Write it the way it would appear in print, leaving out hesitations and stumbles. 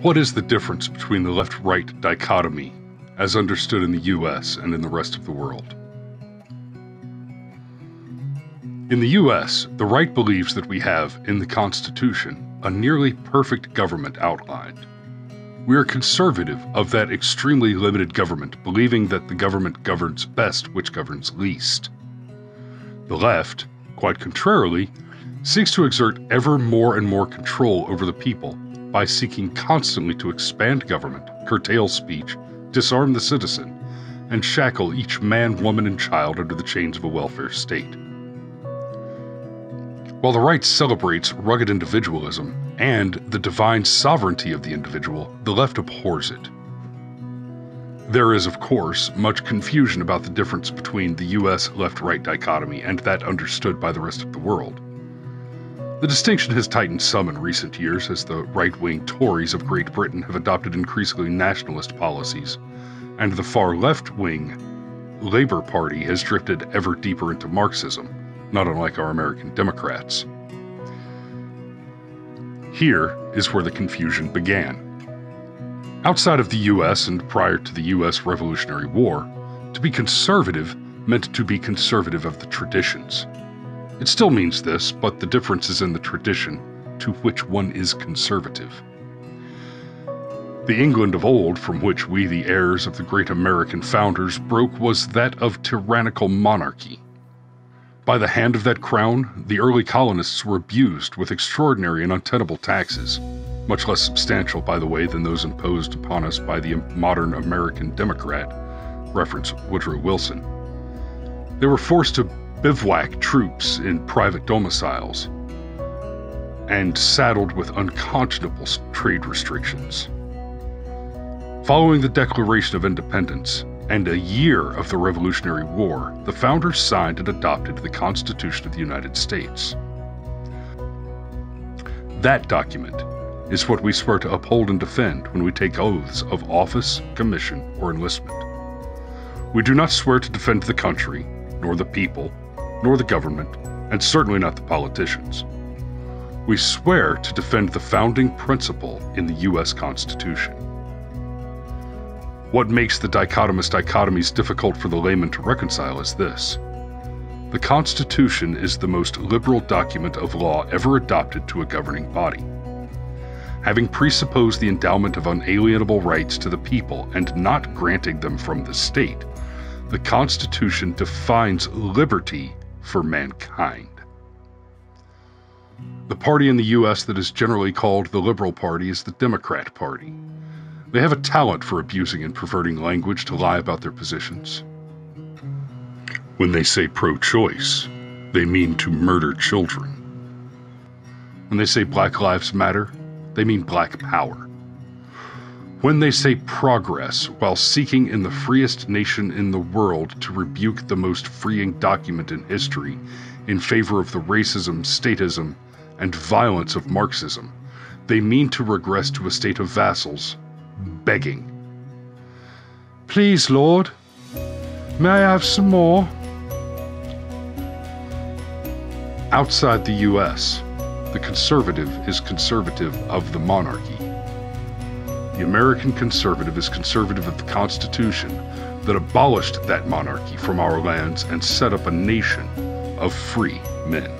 What is the difference between the left-right dichotomy as understood in the US and in the rest of the world? In the US, the right believes that we have, in the Constitution, a nearly perfect government outlined. We are conservative of that extremely limited government, believing that the government governs best which governs least. The left, quite contrarily, seeks to exert ever more and more control over the people by seeking constantly to expand government, curtail speech, disarm the citizen, and shackle each man, woman, and child under the chains of a welfare state. While the right celebrates rugged individualism and the divine sovereignty of the individual, the left abhors it. There is, of course, much confusion about the difference between the US left-right dichotomy and that understood by the rest of the world. The distinction has tightened some in recent years as the right-wing Tories of Great Britain have adopted increasingly nationalist policies, and the far left-wing Labour Party has drifted ever deeper into Marxism, not unlike our American Democrats. Here is where the confusion began. Outside of the US and prior to the US Revolutionary War, to be conservative meant to be conservative of the traditions. It still means this, but the difference is in the tradition to which one is conservative. The England of old from which we, the heirs of the great American founders, broke was that of tyrannical monarchy. By the hand of that crown, the early colonists were abused with extraordinary and untenable taxes, much less substantial, by the way, than those imposed upon us by the modern American Democrat, reference Woodrow Wilson. They were forced to bivouac troops in private domiciles, and saddled with unconscionable trade restrictions. Following the Declaration of Independence, and a year of the Revolutionary War, the founders signed and adopted the Constitution of the United States. That document is what we swear to uphold and defend when we take oaths of office, commission, or enlistment. We do not swear to defend the country, nor the people, nor the government, and certainly not the politicians. We swear to defend the founding principle in the U.S. Constitution. What makes the dichotomous dichotomies difficult for the layman to reconcile is this. The Constitution is the most liberal document of law ever adopted to a governing body. Having presupposed the endowment of unalienable rights to the people and not granting them from the state, the Constitution defines liberty for mankind. The party in the U.S. that is generally called the Liberal Party is the Democrat Party. They have a talent for abusing and perverting language to lie about their positions. When they say pro-choice, they mean to murder children. When they say Black Lives Matter, they mean Black Power. When they say progress while seeking in the freest nation in the world to rebuke the most freeing document in history in favor of the racism, statism, and violence of Marxism, they mean to regress to a state of vassals, begging. Please, Lord, may I have some more? Outside the U.S., the conservative is conservative of the monarchy. The American conservative is conservative of the Constitution that abolished that monarchy from our lands and set up a nation of free men.